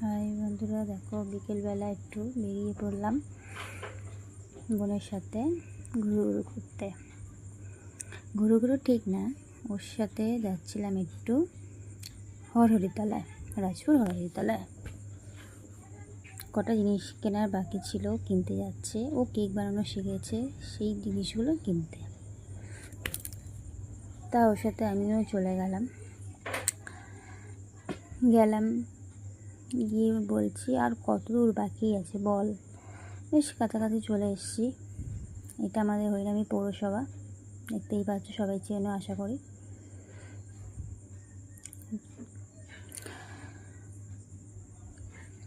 High বন্ধুরা, দেখো বিকেলবেলা একটু বেরিয়ে পড়লাম বোনের সাথে ঘুরু করতে। ঘুরু ঠিক না, ওর সাথে যাচ্ছিলাম একটু হরহরিতলায়, রাজপুর হরহরিতলায়। কটা জিনিস কেনার বাকি ছিল, কিনতে যাচ্ছে। ও কেক বানানো শিখেছে, সেই জিনিসগুলো কিনতে। তা ওর সাথে আমিও চলে গেলাম। গিয়ে বলছি, আর কত দূর বাকি আছে বল। বেশ কাছাকাছি চলে এসেছি। এটা আমাদের হরিনামী পৌরসভা, দেখতেই পাচ্ছ, সবাই চেনো আশা করি।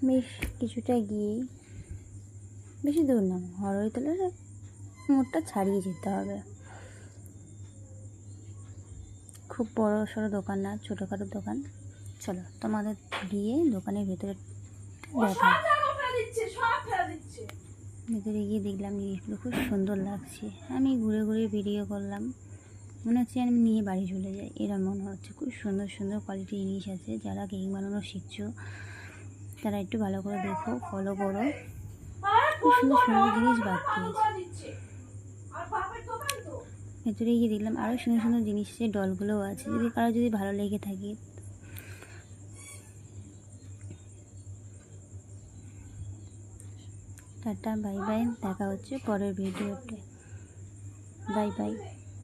বেশ কিছুটা গিয়েই, বেশি দূর না, হরহরিতলার মোড়টা ছাড়িয়ে যেতে হবে। খুব বড় সড়ো দোকান না, ছোটোখাটো দোকান। চলো তোমাদের গিয়ে দোকানের ভেতরে দেখা। ভেতরে গিয়ে দেখলাম জিনিসগুলো খুব সুন্দর লাগছে। আমি ঘুরে ঘুরে ভিডিও করলাম, মনে হচ্ছে আমি নিয়ে বাড়ি চলে যাই, এরকম মনে হচ্ছে। খুব সুন্দর সুন্দর কোয়ালিটির জিনিস আছে। যারা কেক বানানো শিখছো তারা একটু ভালো করে দেখো, ফলো করো। খুব সুন্দর সুন্দর জিনিস বাকি আছে। ভেতরে গিয়ে দেখলাম আরও সুন্দর সুন্দর জিনিস আছে, ডলগুলোও আছে। যদি ভালো লেগে থাকে। টাটা, বাই বাই, দেখা হচ্ছে পরের ভিডিওতে। Bye bye.